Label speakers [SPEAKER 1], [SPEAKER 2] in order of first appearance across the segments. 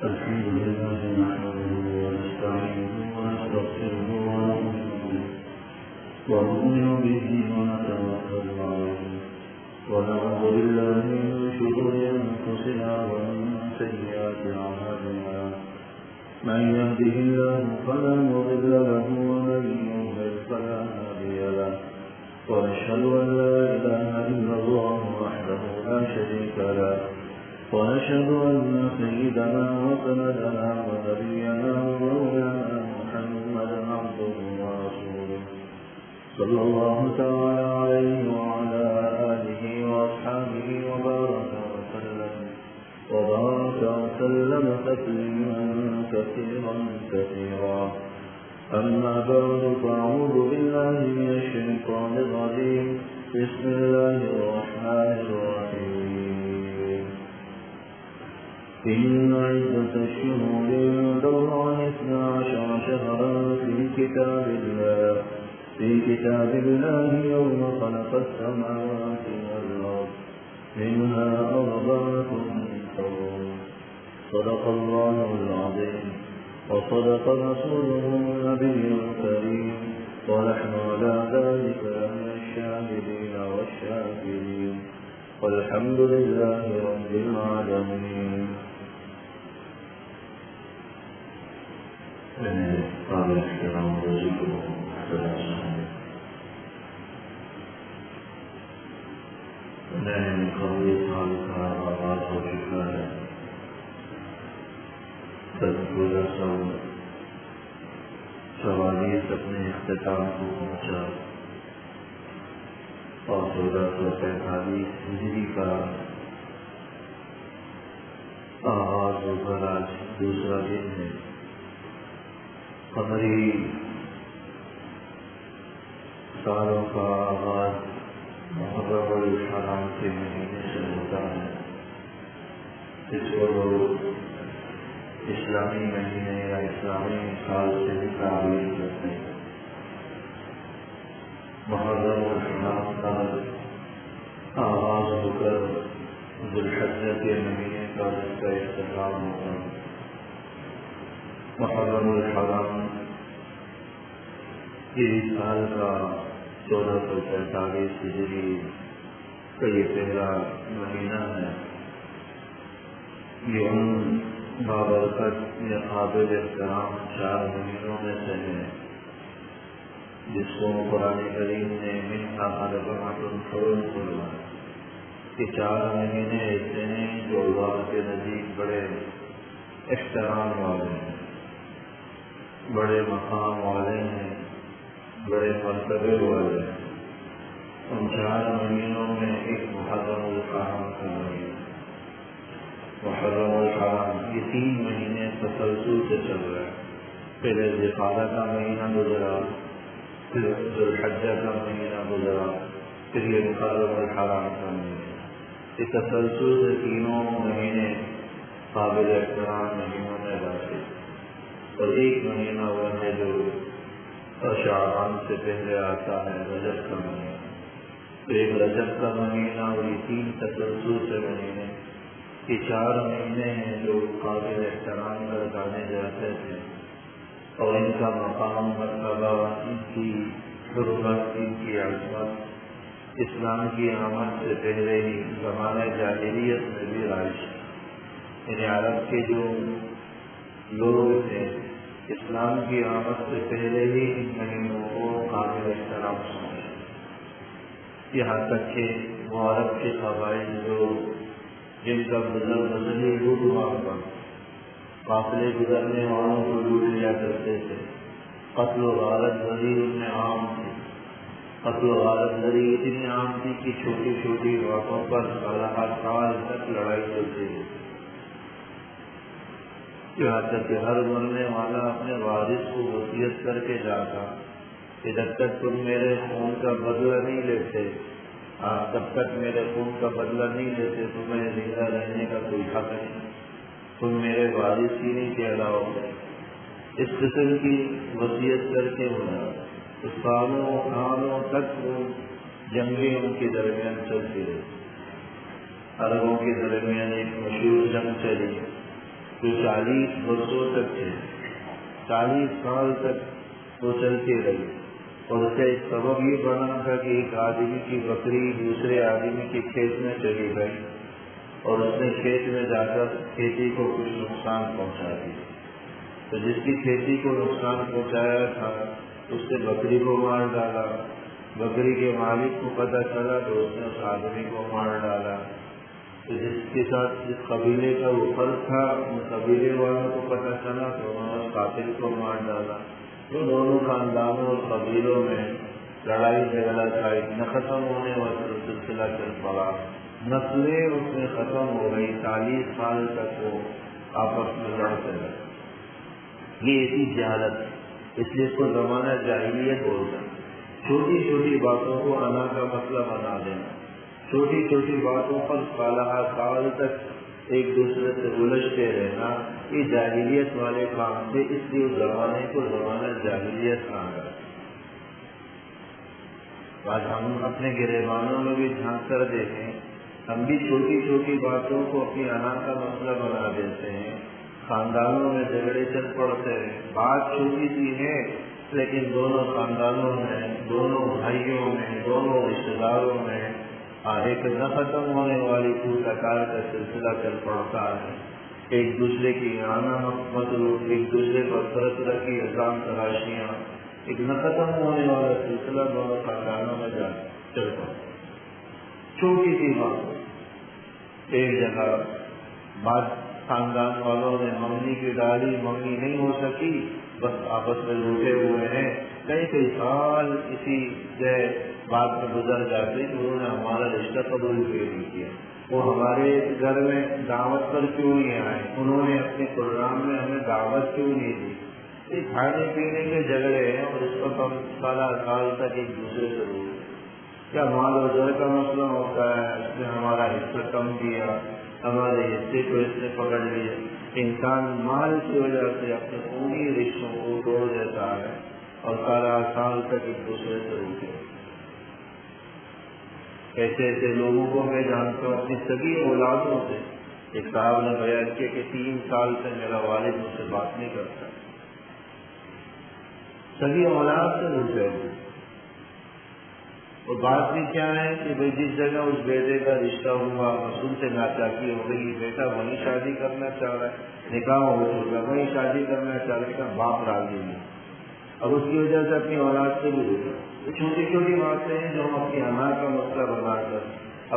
[SPEAKER 1] الحمد لله نحمده ونستعينه ونستغفره ونؤمن به ونتوكل عليه ونعوذ بالله من شرور أنفسنا ومن سيئات أعمالنا من يهده الله فلا مضل له ومن يضلل فلا هادي له ونشهد أن لا إله إلا الله وحده لا شريك له ونشهد أن سيدنا وسندنا ونبينا ومولانا محمدا عبده ورسوله صلى الله تعالى عليه وعلى آله وأصحابه وبارك وسلم تسليما كثيرا أما بعد فأعوذ بالله من الشيطان الرجيم بسم الله الرحمن الرحيم إن عدة الشهور عند الله 12 شهرا في كتاب الله يوم خلق السماوات والأرض منها 4 حرم صدق الله العظيم وصدق رسوله النبي الكريم ونحن على ذلك من الشاهدين والشاكرين والحمد لله رب العالمين.
[SPEAKER 2] نئے قومی سال کا آغاز ہو چکا ہے. گزشتہ 44 اپنے اختتام کو پہنچا اور 1445 ہجری کا آغاز ہو کر آج دوسرا دن ہے. قمری سالوں کا آغاز محرم الحرام کے مہینے سے ہوتا ہے. اس کو لوگ اسلامی مہینے یا اسلامی سال سے بھی تعبیر کرتے ہیں. محرم الحرام کا آغاز ہو کر ذوالحجہ کے مہینے کا اس کا اختتام ہوتا ہے. محرم الحرام اس سال کا 1445 ہجری کا یہ پہلا مہینہ ہے. یہ ان بابرکت یا قابل احترام 4 مہینوں میں سے ہے جس کو قرآن کریم نے منہا 4 حرم فرمایا. یہ 4 مہینے ایسے ہیں جو اللہ کے نزدیک بڑے احترام والے ہیں، بڑے مقام والے ہیں، بڑے مرتبے والے ہیں. ان 4 مہینوں میں ایک محرم الحرام کا مہینہ. محرم الحرام یہ 3 مہینے تسلسل سے چل رہا ہے. پہلے ذوالقعدہ کا مہینہ گزرا، پھر ذوالحجہ کا مہینہ گزرا، پھر یہ محرم الحرام کا مہینہ. یہ تسلسل سے 3 مہینے قابل احترام مہینوں میں داخل. اور ایک مہینہ وہ ہے جو شعبان سے پہلے آتا ہے، رجب کا مہینہ. تو ایک رجب کا مہینہ اور یہ 3 تسلسل سے مہینے، یہ 4 مہینے ہیں جو قابل احترام گردانے جاتے تھے اور ان کا مقام مرتبہ، ان کی حرمت، ان کی عظمت اسلام کی آمد سے پہلے ہی زمانۂ جاہلیت میں بھی رائج. یعنی عرب کے جو لوگ تھے اسلام کی آمد سے پہلے ہی ان مہینوں کو قابل احترام سمجھے. یہاں تک کہ وہ عرب کے قبائل جو جن کا مذہبی لوٹ مار پر قافلے گزرنے والوں کو لوٹ لیا کرتے تھے. قتل و غارت زدی ان میں عام تھی. قتل و غارت زدی اتنی عام تھی کہ چھوٹی چھوٹی باتوں پر سال تک لڑائی چلتی تھی. یہاں تک کہ ہر مرنے والا اپنے وارث کو وصیت کر کے جاتا کہ جب تک تم میرے خون کا بدلہ نہیں لیتے، جب تک میرے خون کا بدلہ نہیں لیتے تمہیں زندہ رہنے کا کوئی حق نہیں، تم میرے وارث ہی نہیں کہلاؤ گے. اس قسم کی وصیت کر کے ہونا. تو سالوں تک وہ جنگیں ان کے درمیان چلتی رہی. عربوں کے درمیان ایک مشہور جنگ چلی جو 40 برسوں تک تھے، 40 سال تک وہ چلتی رہی، اور اس کا ایک سبب یہ بنا تھا کہ ایک آدمی کی بکری دوسرے آدمی کے کھیت میں چلی گئی اور اس نے کھیت میں جا کر کھیتی کو کچھ نقصان پہنچا دیا۔ تو جس کی کھیتی کو نقصان پہنچایا تھا اس نے بکری کو مار ڈالا۔ بکری کے مالک کو پتہ چلا تو اس نے اس آدمی کو مار ڈالا۔ تو جس کے ساتھ جس قبیلے کا وہ فرد تھا ان قبیلے والوں کو پتہ چلا تو انہوں نے قاتل کو مار ڈالا۔ تو دونوں خاندانوں اور قبیلوں میں لڑائی جھگڑا تھا، ایک نہ ختم ہونے والا سلسلہ چل پڑا، نسلیں اس میں ختم ہو گئی، 40 سال تک وہ آپس میں لڑتے رہے۔ یہ ایسی جہالت، اس لیے اس کو زمانہ جاہلیت بولتا ہے۔ چھوٹی چھوٹی باتوں کو انا کا مسئلہ بنا دینا، چھوٹی چھوٹی باتوں پر سال تک ایک دوسرے سے الجھتے رہنا، یہ جاہلیت والے کام تھے، اس لیے اس زمانے کو زمانہ جاہلیت کہا گیا۔ آج ہم اپنے گریبانوں میں بھی جھانک کر دیکھیں، ہم بھی چھوٹی چھوٹی باتوں کو اپنی انا کا مسئلہ بنا دیتے ہیں، خاندانوں میں جھگڑے چل پڑتے ہیں۔ بات چھوٹی سی ہے لیکن دونوں خاندانوں میں، دونوں بھائیوں میں، دونوں رشتے داروں میں ایک نہ ختم ہونے والی پورتکار کا سلسلہ چل پڑتا ہے۔ ایک دوسرے کی آنا مطلوب، ایک دوسرے پر طرح طرح کی الزام تراشیاں، ایک نہ ختم ہونے والا سلسلہ دونوں خاندانوں میں چل پڑتا۔ چھوٹی سی بات، ایک جگہ بات خاندان والوں نے منگنی کی ڈالی، منگنی نہیں ہو سکی، بس آپس میں لوٹے ہوئے ہیں، کئی سال اسی بات میں گزر جاتے کہ انہوں نے ہمارا رشتہ قبول نہیں کیا، وہ ہمارے گھر میں دعوت پر کیوں نہیں آئے، انہوں نے اپنے پروگرام میں ہمیں دعوت کیوں نہیں دی۔ یہ کھانے پینے کے جھگڑے ہیں اور اس پر ہم سال تک ایک دوسرے سے روتے۔ کیا مال و زر کا مسئلہ ہوتا ہے، اس نے ہمارا حصہ کم دیا، ہمارے حصے کو اس نے پکڑ لیا۔ انسان مال کی وجہ سے اپنے پوری رشتوں کو توڑ دیتا ہے اور سال تک ایک دوسرے سے روتے۔ ایسے ایسے لوگوں کو میں جانتا ہوں اپنی سگی اولادوں سے، ایک صاحب نے بیان کیا کہ 3 سال سے میرا والد مجھ سے بات نہیں کرتا، سگی اولاد سے روتے ہوئے۔ اور بات بھی کیا ہے کہ بھائی جس جگہ اس بیٹے کا رشتہ ہوا، مسئول سے ناچاکی ہو گئی، بیٹا وہیں شادی کرنا چاہ رہا ہے، نکاح ہو چکا، وہیں شادی کرنا چاہ رہا ہے، باپ راضی نہیں، اب اس کی وجہ سے اپنی اولاد سے بھی روتا۔ یہ چھوٹی چھوٹی باتیں ہیں جو ہم اپنی انا کا مسئلہ بنا کر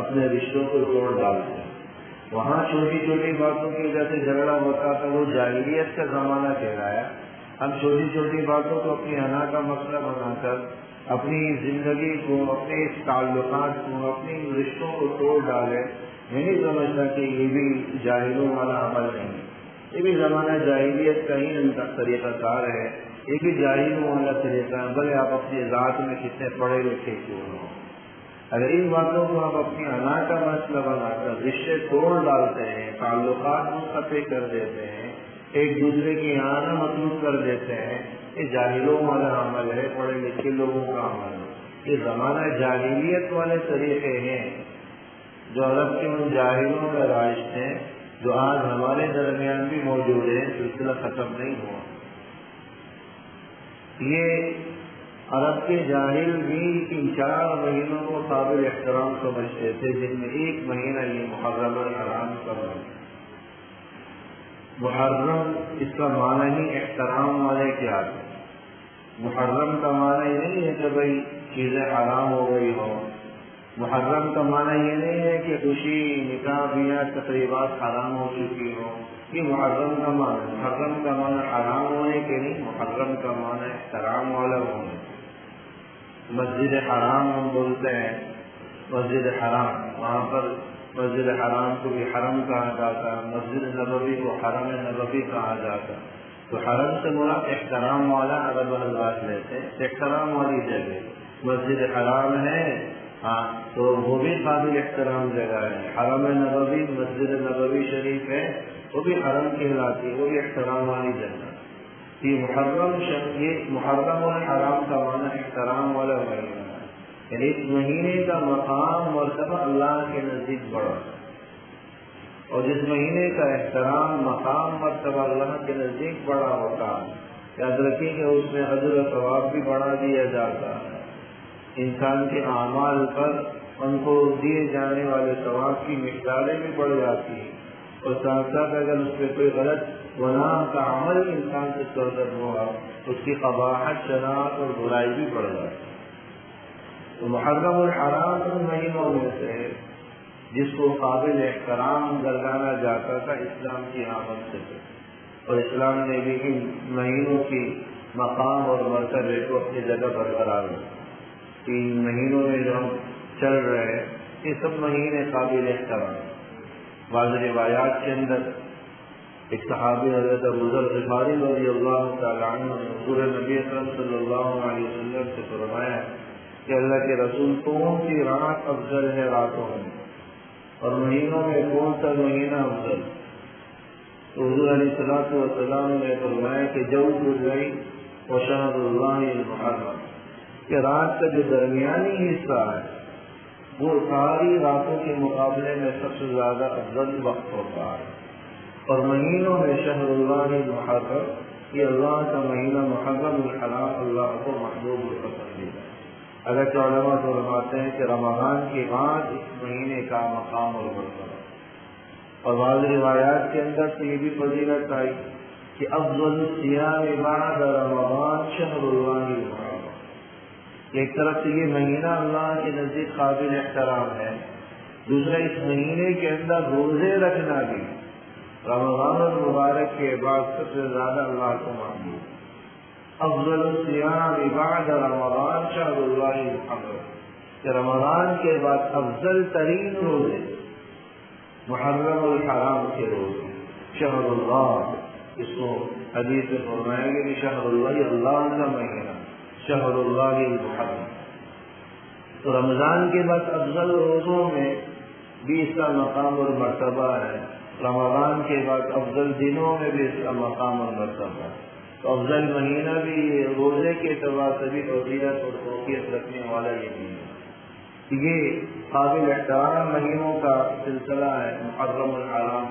[SPEAKER 2] اپنے رشتوں کو توڑ ڈالتے ہیں۔ وہاں چھوٹی چھوٹی باتوں کی وجہ سے جھگڑا ہوتا تھا، وہ جاہلیت کا زمانہ کہلایا۔ ہم چھوٹی چھوٹی باتوں کو اپنی انا کا مسئلہ بنا کر اپنی زندگی کو، اپنے تعلقات کو، اپنے رشتوں کو توڑ ڈالے۔ میں نہیں سمجھتا کہ یہ بھی جاہلوں والا عمل نہیں، یہ بھی زمانہ جاہلیت کا ہی طریقہ کار ہے، یہ بھی جاہلوں والا طریقہ ہے، بھلے آپ اپنی ذات میں کتنے پڑھے لکھے کیوں ہو۔ اگر ان باتوں کو آپ اپنی انا کا مسئلہ بنا کر رشتے توڑ ڈالتے ہیں، تعلقات منقطع کر دیتے ہیں، ایک دوسرے کی آنا مطلوب کر دیتے ہیں، یہ جاہلوں والا عمل ہے، پڑھے لکھے لوگوں کا عمل ہے۔ یہ زمانہ جاہلیت والے طریقے ہیں جو عرب کے ان جاہلوں کا رائج تھے، جو آج ہمارے درمیان بھی موجود ہیں، سلسلہ ختم نہیں ہوا۔ یہ عرب کے جاہل بھی ان 4 مہینوں کو قابل احترام سمجھتے تھے، جن میں ایک مہینہ یہ محرم الحرام کا مہینہ۔ محرم اس کا معنی ہی احترام والے کیا ہے۔ محرم کا معنی یہ نہیں ہے کہ بھائی چیزیں حرام ہو گئی ہو، محرم کا معنی یہ نہیں ہے کہ خوشی، نکاح، بیاہ، تقریبات حرام ہو چکی ہو، یہ محرم کا معنی۔ محرم کا معنی حرام ہونے کے نہیں، محرم کا معنی احترام والا ہونے۔ مسجد حرام ہم بولتے ہیں، مسجد حرام، وہاں پر مسجد حرام کو بھی حرم کہا جاتا ہے، مسجد نبوی کو حرم نبوی کہا جاتا ہے۔ تو حرم سے مراد احترام والا عرب حضرات لیتے ہیں، احترام والی جگہ۔ مسجد حرام ہے تو وہ بھی قابل احترام جگہ ہے، حرم نبوی، مسجد نبوی شریف ہے، وہ بھی حرم کہلاتی ہے، وہ بھی احترام والی جگہ۔ یہ محرم اور حرام کا معنی احترام والا مہینہ ہے، یعنی اس مہینے کا مقام مرتبہ اللہ کے نزدیک بڑا، اور جس مہینے کا احترام مقام مرتبہ اللہ کے نزدیک بڑا ہوتا ہے، یاد رکھیں کہ اس میں اجر و ثواب بھی بڑھا دیا جاتا ہے، انسان کے اعمال پر ان کو دیے جانے والے ثواب کی مقداریں بھی بڑھ جاتی ہیں، اور ساتھ ساتھ اگر اس پہ کوئی غلط گناہ کا عمل انسان سے صادر ہوا اس کی قباحت، شناعت اور برائی بھی بڑھ جاتی ہے۔ تو محرم الحرام ان مہینوں میں سے جس کو قابل احترام گردانا جاتا تھا اسلام کی آمد سے، اور اسلام نے بھی ان مہینوں کی مقام اور مرتبے کو اپنی جگہ برقرار رکھا۔ تین مہینوں میں جو ہم چل رہے ہیں یہ سب مہینے قابل احترام۔ بعض روایات کے اندر ایک صحابی حضرت ابو ذر غفاری رضی اللہ تعالیٰ عنہ نے حضور نبی اکرم صلی اللہ علیہ وسلم سے فرمایا کہ اللہ کے رسول کون سی رات افضل ہے راتوں میں اور مہینوں میں کون سا مہینہ افضل؟ تو حضور علیہ الصلوۃ والسلام نے فرمایا کہ جوز اللیل و شہر اللہ المحرم، کہ رات کا جو درمیانی حصہ ہے وہ ساری راتوں کے مقابلے میں سب سے زیادہ افضل وقت ہوتا ہے، اور مہینوں میں شہر اللہ المحرم، یہ اللہ کا مہینہ محرم الحرام اللہ کو محبوب و پسندیدہ۔ اگرچہ علماء فرماتے ہیں کہ رمضان کے بعد اس مہینے کا مقام اور مرتبہ، اور بعض روایات کے اندر تو یہ بھی فضیلت آئی کہ افضل الصیام بعد رمضان شہر اللہ المحرم۔ ایک طرف سے یہ مہینہ اللہ کے نزدیک قابل احترام ہے، دوسرا اس مہینے کے اندر روزے رکھنا بھی رمضان المبارک کے بعد سب سے زیادہ اللہ کو محبوب۔ افضل الصیام بعد رمضان شہر اللہ المحرم، کہ رمضان کے بعد افضل ترین روزے محرم الحرام کے روزے، شہر اللہ، اس کو حدیث میں فرمایا گیا کہ شہر اللہ، اللہ کا مہینہ، شہر اللہ المحرم۔ تو رمضان کے بعد افضل روزوں میں بھی اس کا مقام اور مرتبہ ہے، رمضان کے بعد افضل دنوں میں بھی اس کا مقام اور مرتبہ ہے، تو افضل مہینہ بھی روزے کے اعتبار سے بھی فضیلت اور فوقیت رکھنے والا یہ مہینہ۔ یہ قابل احترام مہینوں کا سلسلہ ہے محرم الحرام،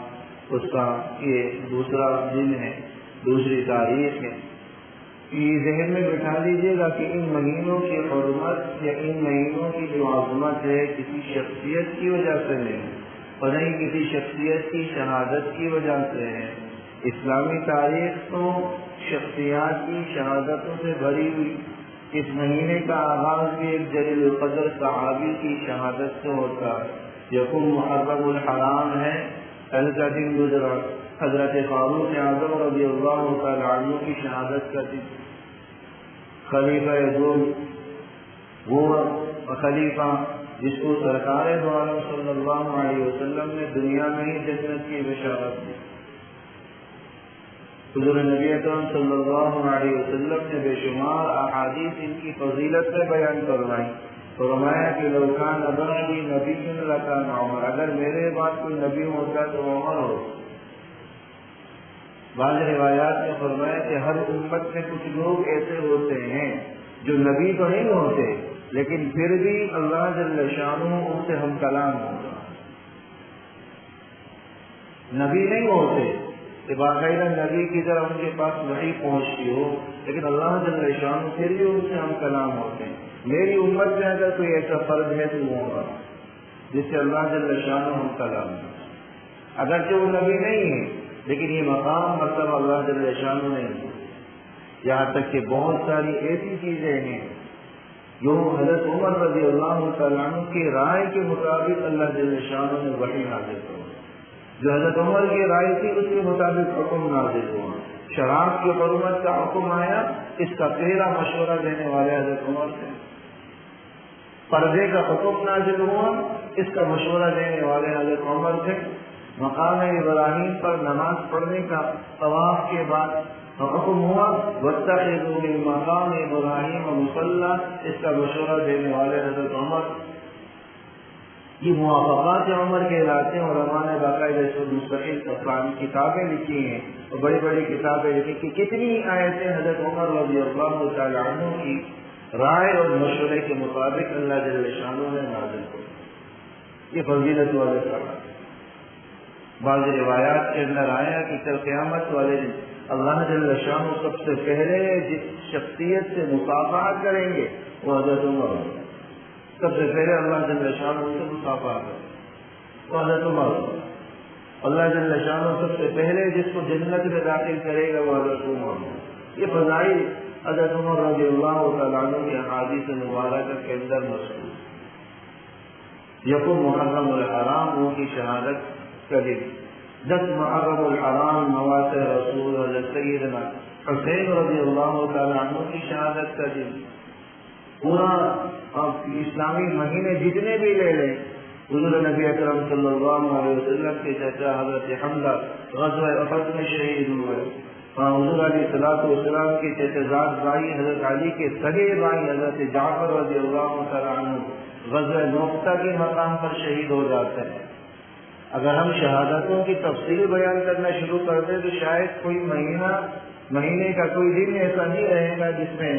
[SPEAKER 2] اس کا یہ دوسرا دن ہے، دوسری تاریخ ہے۔ یہ ذہن میں بٹھا لیجیے گا کہ ان مہینوں کی حرمت یا ان مہینوں کی جو عظمت ہے کسی شخصیت کی وجہ سے نہیں، اور نہیں کسی شخصیت کی شہادت کی وجہ سے ہے۔ اسلامی تاریخ تو شخصیات کی شہادتوں سے بھری ہوئی، اس مہینے کا آغاز بھی ایک جلیل القدر صحابی کی شہادت سے ہوتا ہے۔ یکم محرم الحرام ہے، کل کا دن گزرا، حضرت فاروق اعظم رضی اللہ تعالی عنہ کی شہادت کا دن، خلیفہ دوم وہ خلیفہ جس کو سرکار دو عالم صلی اللہ علیہ وسلم نے دنیا میں ہی جنت کی بشارت دی۔ حضور نبی اکرم صلی اللہ علیہ وسلم نے بے شمار احادیث ان کی فضیلت سے بیان کروائی، فرمایا کہ لو کان بعدی نبی لکان عمر، اگر میرے بعد کوئی نبی ہوتا تو عمر ہو۔ بعض روایات میں فرمایا کہ ہر امت میں کچھ لوگ ایسے ہوتے ہیں جو نبی تو نہیں ہوتے لیکن پھر بھی اللہ جل شانہ ان سے ہم کلام ہوگا، نبی نہیں ہوتے کہ باقاعدہ نبی کی طرح ان کے پاس وحی پہنچتی ہو، لیکن اللہ جل شانہ پھر بھی ان سے ہم کلام ہوتے ہیں۔ میری امت میں اگر کوئی ایسا فرد ہے تو وہ ہوگا جس سے اللہ جل شانہ ہم کلام ہو، اگرچہ وہ نبی نہیں ہے لیکن یہ مقام مرتبہ اللہ جل شانہ نے دیا۔ یہاں تک کہ بہت ساری ایسی چیزیں ہیں جو حضرت عمر رضی اللہ تعالیٰ عنہ کی رائے کے مطابق اللہ جل شانہ نے وحی نازل کیا، جو حضرت عمر کی رائے تھی اس کے مطابق حکم نازل ہوا۔ شراب کی حرمت کا حکم آیا، اس کا پہلا مشورہ دینے والے حضرت عمر تھے۔ پردے کا حکم نازل ہوا، اس کا مشورہ دینے والے حضرت عمر تھے۔ مقام ابراہیم پر نماز پڑھنے کا طواف کے بعد حکم ہوا، واتخذوا من مقام ابراہیم مصلی، اس کا مشورہ دینے والے حضرت عمر۔ یہ موافقات عمر کے علاقے اور علماء نے باقاعدہ اس پر مستقل کتابیں لکھی ہیں اور بڑی بڑی کتابیں لکھی کہ کتنی آیتیں حضرت عمر رضی اللہ تعالی عنہ کی رائے اور مشورے کے مطابق اللہ جل شانہ نے نازل کی۔ یہ فضیلت والے کام۔ بعض روایات کے اندر آیا کہ کل قیامت والے دن اللہ جل شانہ سب سے پہلے جس شخصیت سے مصافحہ کریں گے وہ حضرت عمر ہوگا. سب سے پہلے اللہ جل شانہ سے مصافحہ کریں گے وہ حضرت عمر ہوگا. اللہ جل شانہ سب سے پہلے جس کو جنت میں داخل کرے گا وہ حضرت عمر ہوگا. یہ فضائل حضرت عمر رضی اللہ تعالیٰ عنہ کی احادیث مبارکہ کے اندر مذکور. یکم محرم الحرام ان کی شہادت کا دن. 10 محرم الحرام مواسم رسول حضرت سیدنا حسین رضی اللہ تعالیٰ عنہ کی شہادت کا دن. پورا اسلامی مہینے جتنے بھی لے لیں، حضور نبی اکرم صلی اللہ علیہ وسلم کے چچا حضرت حمزہ غزوہ احد میں شہید ہوئے. حضور علیہ الصلوۃ والسلام کے چچزاد بھائی حضرت علی کے سگے بھائی حضرت جعفر رضی اللہ تعالیٰ عنہ غزوہ موقتا کے مقام پر شہید ہو جاتے ہیں. اگر ہم شہادتوں کی تفصیل بیان کرنا شروع کر دیں تو شاید کوئی مہینے کا کوئی دن ایسا نہیں رہے گا جس میں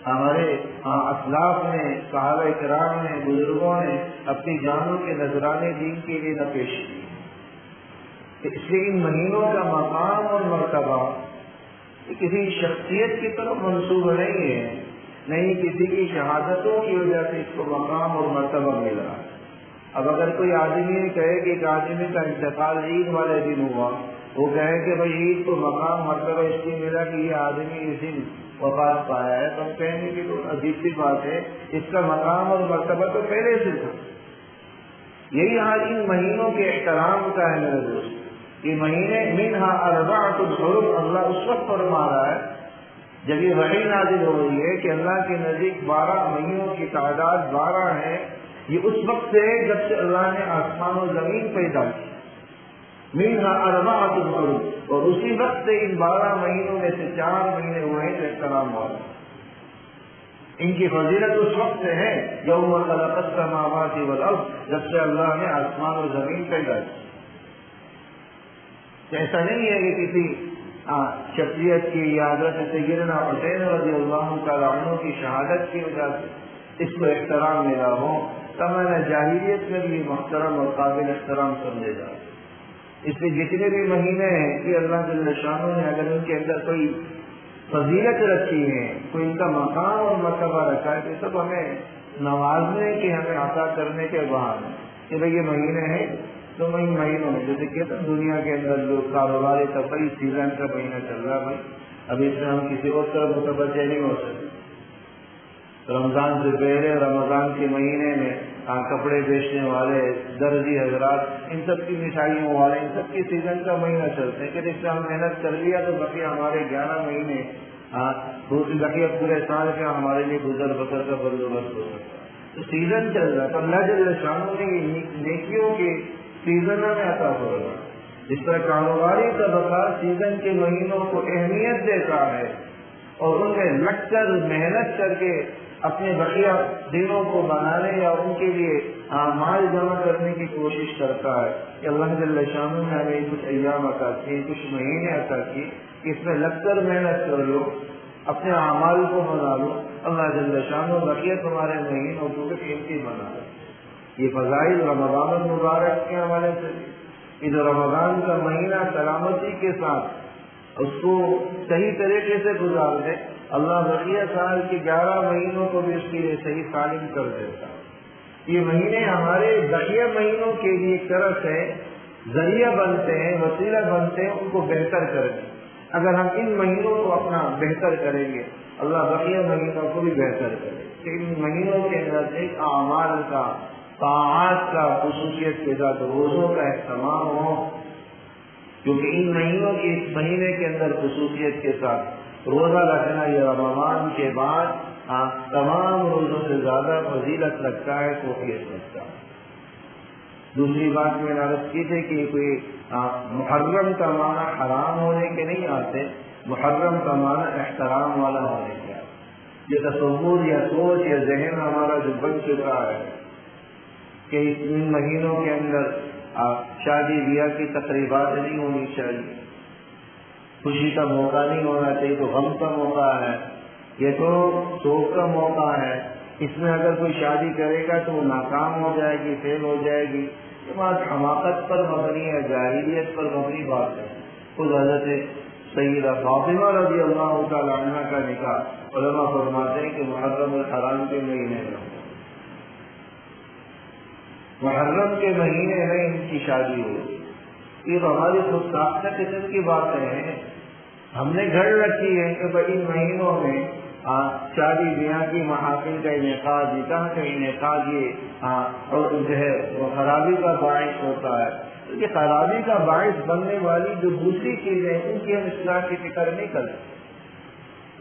[SPEAKER 2] ہمارے اسلاف نے، صحابہ کرام نے، بزرگوں نے اپنی جانوں کے نذرانے دین کے لیے نہ پیش کی. اس لیے ان مہینوں کا مقام اور مرتبہ کسی شخصیت کی طرف منسوب نہیں ہے، نہیں کسی کی شہادتوں کی وجہ سے اس کو مقام اور مرتبہ مل رہا ہے. اب اگر کوئی آدمی کہے کہ ایک آدمی کا انتقال عید والے دن ہوا، وہ کہے کہ بھائی عید کو مقام مرتبہ اس لیے ملا کہ یہ آدمی اس دن وفات پایا ہے، تو ہم کہیں گے کہ تو عجیب سی بات ہے، اس کا مقام اور مرتبہ تو پہلے سے تھا. یہی حال ان مہینوں کے احترام کا ہے میرے دوست. یہ مہینے منہا اربعۃ حرم اللہ اس وقت فرما رہا ہے جب یہ وحی نازل ہو رہی ہے کہ اللہ کے نزدیک 12 مہینوں کی تعداد 12 ہے. یہ اس وقت سے جب سے اللہ نے آسمان و زمین پیدا کی. منہا اربعۃ حرم، اور اسی وقت سے ان 12 مہینوں میں سے 4 مہینے ہوئے ہیں جو احترام والا. ان کی فضیلت اس وقت سے ہے یوم خلق السماوات والارض، جب سے اللہ نے آسمان و زمین پیدا کی. ایسا نہیں ہے کہ کسی شخصیت کی یا حضرت سیدنا حسین رضی اللہ تعالیٰ عنہ کی شہادت کی وجہ سے اس کو احترام ملا ہو. تمام جاہلیت میں بھی محترم اور قابل احترام سمجھے جائے. اس میں جتنے بھی مہینے ہیں کہ اللہ جل شانہ نے اگر ان کے اندر کوئی فضیلت رکھی ہے، کوئی ان کا مقام اور مرتبہ رکھا ہے، تو سب ہمیں نوازنے کے، ہمیں عطا کرنے کے بہانے کہ بھائی یہ مہینے ہیں تو مہینوں میں جیسے کہتے ہیں دنیا کے اندر جو کاروباری تفریح سیزن کا مہینہ چل رہا ہے، بھائی اب اس میں ہم کسی اور طرف متوجہ نہیں ہو سکتے. رمضان سے پہلے رمضان کے مہینے میں کپڑے بیچنے والے، درزی حضرات، ان سب کی مٹھائیوں والے، ان سب کی سیزن کا مہینہ چلتے ہیں کہ اس سے ہم محنت کر لیا تو بقیہ ہمارے 11 مہینے بقیہ پورے سال کا ہمارے لیے گزر بسر کا بندوبست ہو سکتا ہے. تو سیزن چل رہا ہے تو اللہ جل شانہ نے نیکیوں کے سیزن میں عطا ہو رہا ہے. جس طرح کاروباری طبقہ سیزن کے مہینوں کو اہمیت دیتا ہے اور ان میں لگ کر محنت کر کے اپنے بقیہ دنوں کو بنانے یا ان کے لیے مال جمع کرنے کی کوشش کرتا ہے کہ اللہ جل شانہ نے ہمیں کچھ ایام عطا کیے، کچھ مہینے عطا کیے کہ اس میں لگ کر محنت کر لو، اپنے اعمال کو بنا لو. اللہ جل شانہ بقیہ تمہارے مہینوں کو قیمتی بنا لو. یہ فضائل رمضان المبارک کے حوالے سے کہ جو رمضان کا مہینہ سلامتی کے ساتھ اس کو صحیح طریقے سے گزار دے، اللہ بقیہ سال کے 11 مہینوں کو بھی اس کے لیے صحیح سالم کر دیتا. یہ مہینے ہمارے بقیہ مہینوں کے لیے ایک طرح سے ذریعہ بنتے ہیں، وسیلہ بنتے ہیں ان کو بہتر کرنے. اگر ہم ان مہینوں کو اپنا بہتر کریں گے، اللہ بقیہ مہینوں کو بھی بہتر کرے. ان مہینوں کے اندر ایک اعمال کا، طاعات کا خصوصیت کے ساتھ روزوں کا اہتمام ہو، کیونکہ ان مہینوں کی اس مہینے کے اندر خصوصیت کے ساتھ روزہ رکھنا یہ رمضان کے بعد تمام روزوں سے زیادہ فضیلت رکھتا ہے، فوقیت رکھتا ہے. دوسری بات میں نے عرض کی تھی کہ کوئی محرم کا معنی حرام ہونے کے نہیں آتے، محرم کا معنی احترام والا ہونے کے آتے. یہ تصور یا سوچ یا ذہن ہمارا جو بن چکا ہے کہ ان مہینوں کے اندر شادی بیاہ کی تقریبات نہیں ہونی چاہیے، خوشی کا موقع نہیں ہونا چاہیے، تو غم کا موقع ہے، یہ تو سوگ کا موقع ہے، اس میں اگر کوئی شادی کرے گا تو وہ ناکام ہو جائے گی، فیل ہو جائے گی، یہ بات حماقت پر مبنی ہے، جاہلیت پر مبنی بات ہے۔ خود حضرت سیدہ فاطمہ رضی اللہ تعالی عنہ کا نکاح علماء فرماتے ہیں کہ محرم الحرام کے مہینے میں، محرم کے مہینے میں ان کی شادی ہوئی۔ یہ تو ہماری خود ساختہ قسم کی باتیں ہیں، ہم نے گھڑ رکھی ہے کہ بھائی ان مہینوں میں شادی بیاہ کی محافل کا انعقاد، نکاح کا انعقاد یہ اور جو ہے وہ خرابی کا باعث ہوتا ہے۔ یہ خرابی کا باعث بننے والی جو دوسری چیزیں ان کی ہم اصلاح کی فکر نہیں کرتے۔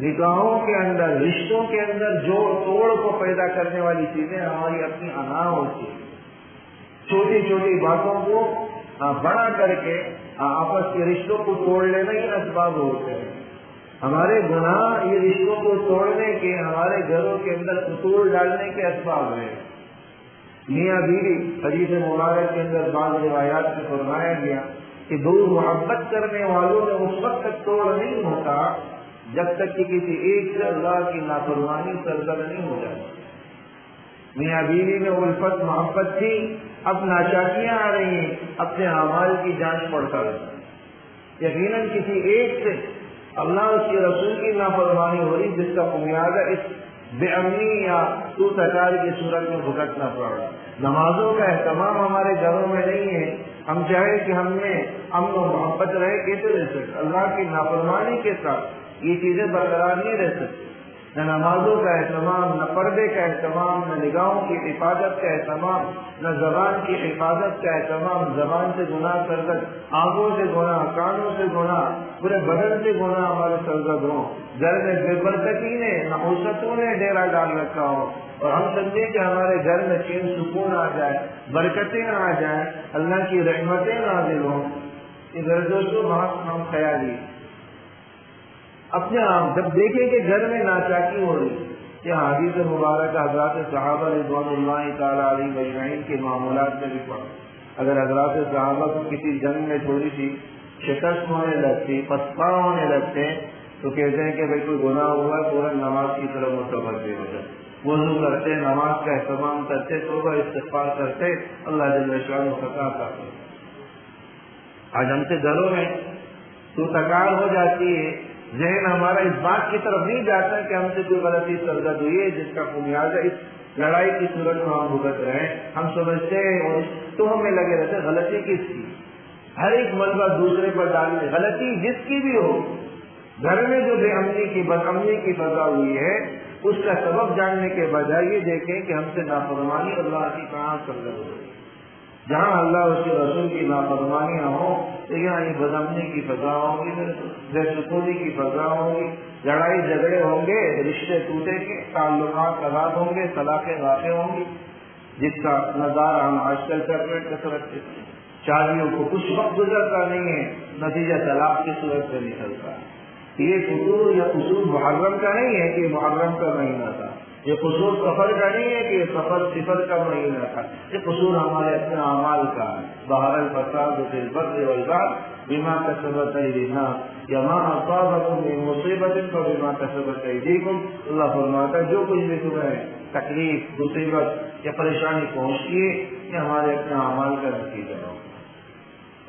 [SPEAKER 2] نکاحوں کے اندر، رشتوں کے اندر جوڑ توڑ کو پیدا کرنے والی چیزیں ہماری اپنی انا ہوتی ہیں۔ چھوٹی چھوٹی باتوں کو بڑا کر کے آپس کے رشتوں کو توڑ لینا یہ اسباب ہوتے ہیں۔ ہمارے گناہ یہ رشتوں کو توڑنے کے، ہمارے گھروں کے اندر قصور ڈالنے کے اسباب ہیں۔ میاں بیوی حدیث مبارک کے اندر بعض روایات میں فرمایا گیا کہ دو محبت کرنے والوں میں اس وقت تک توڑ نہیں ہوتا جب تک کہ کسی ایک سے اللہ کی نافرمانی سرزد نہیں ہو جاتی۔ میاں بیوی میں الفت محبت تھی، اب ناچاکیاں آ رہی ہیں، اپنے اعمال کی جانچ پڑتال ہے۔ یقیناً کسی ایک سے اللہ اس کے رسول کی نافرمانی ہو رہی جس کا خمیازہ اس بے امنی یا تو تکار کی صورت میں بھگتنا پڑ رہا۔ نمازوں کا اہتمام ہمارے گھروں میں نہیں ہے، ہم چاہیں کہ ہم میں امن و محبت رہے، کیسے رہ سکتے؟ اللہ کی نافرمانی کے ساتھ یہ چیزیں برقرار نہیں رہ سکتی۔ نہ نمازوں کا اہتمام، نہ پردے کا اہتمام، نہ نگاہوں کی حفاظت کا اہتمام، نہ زبان کی حفاظت کا اہتمام، زبان سے گناہ سرزد، آنکھوں سے گناہ، کانوں سے گناہ، پورے بدن سے گناہ ہمارے سرزد ہوں۔ گھر میں بے برکتی نے، نحوستوں نے ڈیرا ڈال رکھا ہو اور ہم سمجھیں کہ ہمارے گھر میں چین سکون آ جائے، برکتیں آ جائیں، اللہ کی رحمتیں نازل ہوں۔ یہ گھر دوستوں بہت ہم خیالی اپنے آپ جب دیکھیں کہ گھر میں ناچاکی ہو رہی، یہ حدیث مبارکہ حضرات صحابہ رضوان اللہ تعالیٰ علیہ اجمعین کے معمولات میں بھی پڑھا۔ اگر حضرات صحابہ کو کسی جنگ میں تھوڑی سی شکست ہونے لگتی، پسپا ہونے لگتے تو کہتے ہیں کہ بھائی کوئی گناہ ہوا ہے، فوراً نماز کی طرف متوجہ ہو جائے، وضو کرتے، نماز کا اہتمام کرتے، توبہ استغفار کرتے، اللہ جل شانہ فتح کرتے۔ آج ہم سے گھروں میں تو تکار ہو جاتی ہے، ذہن ہمارا اس بات کی طرف نہیں جاتا کہ ہم سے کوئی غلطی سرزد ہوئی ہے جس کا خمیازہ اس لڑائی کی صورت میں ہم بھگت رہے ہیں۔ ہم سمجھتے ہیں اور تو ہمیں لگے رہتے غلطی کس کی، ہر ایک ملبہ دوسرے پر ڈالنے، غلطی جس کی بھی ہو، گھر میں جو بے امنی کی بد امنی کی فضا ہوئی ہے اس کا سبب جاننے کے بجائے یہ دیکھیں کہ ہم سے نافرمانی اللہ کی کہاں سرزد ہو رہی۔ جہاں اللہ اس کے رسول کی نافرمانیاں ہوں تو یہاں یہ بد امنی کی فضا ہوگی، بے سکونی کی فضا ہوگی، لڑائی جھگڑے ہوں گے، رشتے ٹوٹیں گے، تعلقات خراب ہوں گے، طلاقیں واقع ہوں گی، جس کا نظارہ ہم آج کل کر رہے کثرت سے۔ شادیوں کو کچھ وقت گزرتا نہیں ہے، نتیجہ طلاق کی صورت سے نکلتا ہے۔ یہ قصور یا قصور محرم کا نہیں ہے کہ یہ محرم کا مہینہ تھا، یہ قصور سفر کا نہیں ہے کہ یہ سفر صفر کا مہینہ تھا، یہ قصور ہمارے اپنے اعمال کا ہے۔ ظہر الفساد فی البر والبحر بما کسبت ایدینا یا ما اصابکم من مصیبت فبما کسبت ایدیکم۔ اللہ فرماتا ہے جو کچھ بھی تمہیں تکلیف، مصیبت یا پریشانی پہنچتی ہے یہ ہمارے اپنے اعمال کا نتیجہ ہو۔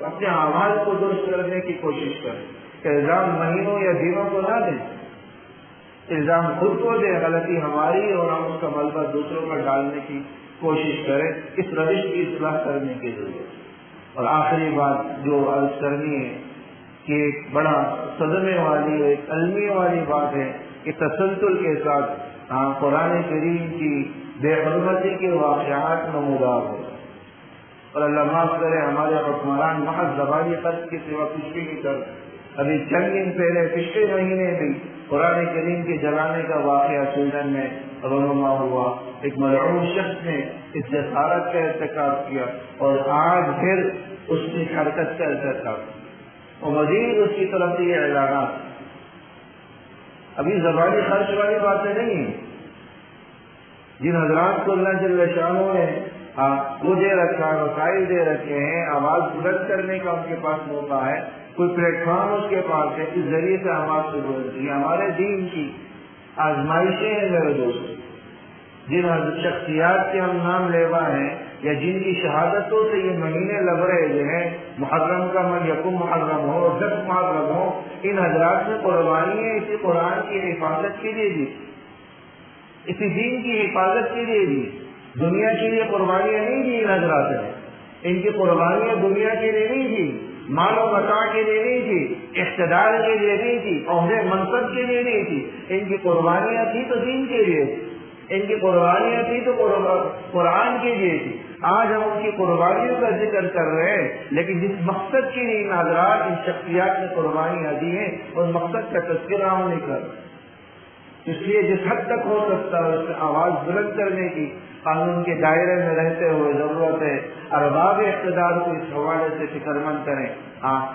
[SPEAKER 2] اپنے اعمال کو درست کرنے کی کوشش کریں، الزام مہینوں یا دنوں کو نہ دیں، الزام خود کو دے، غلطی ہماری اور ہم اس کا ملبہ دوسروں پر ڈالنے کی کوشش کریں۔ اس روش کی اصلاح کرنے کی ضرورت۔ اور آخری بات جو عرض کرنی ہے کہ ایک بڑا صدمے والی، ایک المی والی بات ہے کہ تسلسل کے ساتھ قرآن کریم کی بے حرمتی کے واقعات نمودار ہو، اور اللہ معاف کرے ہمارے حکمران محض زبانی خرچ کے سوا کچھ بھی نہیں کرتے۔ ابھی چند دن پہلے پچھلے مہینے بھی قرآن کریم کے جلانے کا واقعہ سویڈن میں رونما ہوا، ایک ملعون شخص نے اس جسارت کا ارتکاب کیا اور آج پھر اس کی حرکت کا ارتکاب کیا، اور مزید اس کی طرف سے یہ اعلانات۔ ابھی زبانی خرچ والی باتیں نہیں ہیں، جن حضرات کو اللہ جل شانہ نے وہ دے رکھا ہے، وسائل دے رکھے ہیں، آواز بلند کرنے کا ان کے پاس موقع ہے، کوئی پلیٹ فارم اس کے پاس ہے، اس ذریعے سے آواز سے بلند کی۔ ہمارے دین کی آزمائشیں ہیں میرے دوست، جن شخصیات کے ہم نام لیوا ہیں یا جن کی شہادتوں سے یہ مہینے لبریز ہیں، محرم کا یکم محرم ہو، 10 محرم ہو، ان حضرات میں قربانی ہے اسی قرآن کی حفاظت کے لیے دی، اسی دین کی حفاظت کے لیے دی، دنیا کے لیے قربانیاں نہیں دی ان حضرات نے، ان کی قربانیاں دنیا کے لیے نہیں تھی، مال و متاع کے لیے نہیں تھی، اقتدار کے لیے نہیں تھی، عہدے منصب کے لیے نہیں تھی، ان کی قربانیاں تھی تو دین کے لیے تھی، ان کی قربانیاں تھی تو قرآن کے لیے تھی۔ آج ہم ان کی قربانیوں کا ذکر کر رہے ہیں، لیکن جس مقصد کے لیے ان حضرات ان شخصیات نے قربانیاں دی ہیں اس مقصد کا تذکرہ ہم نہیں کر رہے۔ اس لیے جس حد تک ہو سکتا ہے اس میں آواز بلند کرنے کی قانون کے دائرے میں رہتے ہوئے ضرورت ہے۔ ارباب اقتدار کو اس حوالے سے فکر مند کریں۔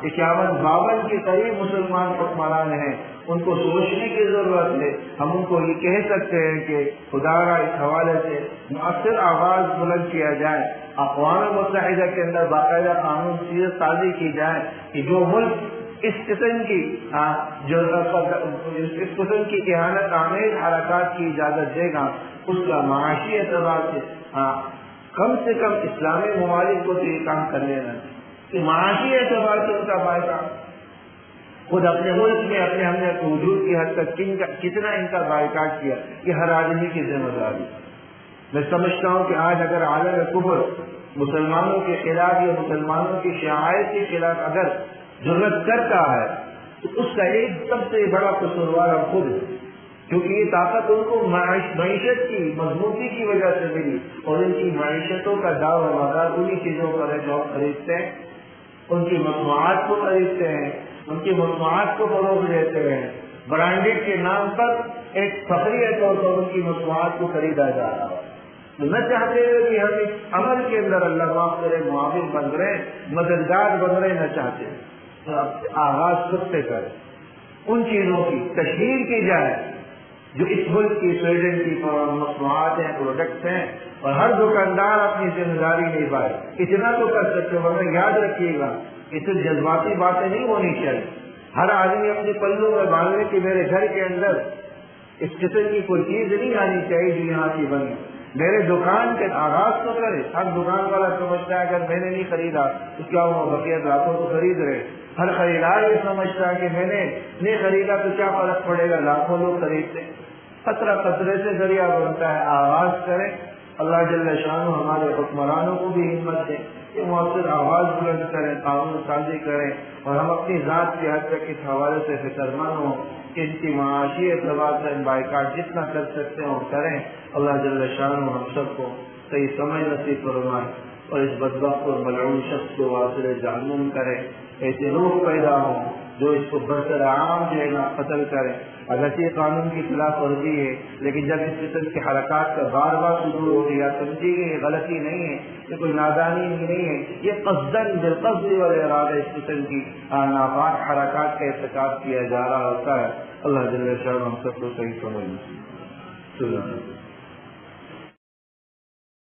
[SPEAKER 2] 51-52 کے قریب مسلمان حکمران ہیں، ان کو سوچنے کی ضرورت ہے۔ ہم ان کو یہ کہہ سکتے ہیں کہ خدا را اس حوالے سے مؤثر آواز بلند کیا جائے، اقوام متحدہ کے اندر باقاعدہ قانون سازی کی جائے کہ جو ملک اس قسم کی اہانت آمیز حرکات کی اجازت دے گا اس کا معاشی اعتبار سے کم سے کم اسلامی ممالک کو تو یہ کام کر لینا کہ معاشی اعتبار سے ان کا بائیکاٹ، خود اپنے ملک میں ہم نے وجود کی حد تک کتنا ان کا بائیکاٹ کیا، یہ ہر آدمی کی ذمہ داری۔ میں سمجھتا ہوں کہ آج اگر عالم کفر مسلمانوں کے خلاف یا مسلمانوں کی شعائر کے خلاف اگر ضرورت کرتا ہے تو اس کا ایک سب سے بڑا قصوروار ہم خود ہے، کیونکہ یہ طاقت ان کو معیشت کی مضبوطی کی وجہ سے ملی، اور ان کی معیشتوں کا دار و مدار انہی چیزوں پر ہے جو خریدتے ہیں، ان کی مصنوعات کو خریدتے ہیں، ان کی مصنوعات کو فروغ دیتے ہیں، برانڈڈ کے نام پر ایک فخری طور پر ان کی مصنوعات کو خریدا جا رہا ہے۔ نہ چاہتے ہوئے کہ ہم اس عمل کے اندر اللہ معاف کرے معاون بن رہے، مددگار بن رہے، نہ چاہتے آغاز خود سے کرے، ان چیزوں کی تشہیر کی جائے جو اس ملک کی سویڈن کی مصنوعات ہیں، پروڈکٹس ہیں، اور ہر دکاندار اپنی ذمہ داری نبھائے۔ اتنا تو کر سکتے، ورنہ یاد رکھیے گا اس سے جذباتی باتیں نہیں ہونی چاہیے۔ ہر آدمی اپنے پلوں میں باندھے کہ میرے گھر کے اندر اس قسم کی کوئی چیز نہیں آنی چاہیے جو یہاں کی بنی، میرے دکان کے آغاز تو کرے۔ ہر دکان والا سمجھتا ہے اگر میں نے نہیں خریدا تو کیا ہوا، بقیہ لاکھوں تو خرید رہے۔ ہر خریدار یہ سمجھتا ہے کہ میں نے نہیں خریدا تو کیا فرق پڑے گا، لاکھوں لوگ خریدتے۔ قطرہ قطرے سے ذریعہ بنتا ہے، آغاز کریں۔ اللہ جل شانہ ہمارے حکمرانوں کو بھی ہمت دے کہ مؤثر آواز بلند کریں، قانون سازی کریں، اور ہم اپنی ذات کی حد تک اس حوالے سے فکر مند ہوں کہ ان کی معاشی اعتبار سے بائیکاٹ جتنا کر سکتے ہوں کریں۔ اللہ جل شانہ ہم سب کو صحیح سمجھ نصیب فرمائے اور اس بدبخت اور ملعون شخص کو واصل جہنم کرے۔ ایسے لوگ پیدا ہوں جو اس کو برسر عام جو ہے نا قتل کریں۔ اگرچہ یہ قانون کی خلاف ورزی ہے، لیکن جب اس قسم کی حرکات کا بار بار صدور ہو یا سمجھی گئی غلطی نہیں ہے، یہ کوئی نادانی نہیں ہے، یہ قصداً بالقصد والارادہ اس قسم کی ناپاک حرکات کا ارتکاب کیا جا رہا ہوتا ہے۔ اللہ جل شانہ ہم سب کو صحیح سمجھ نصیب۔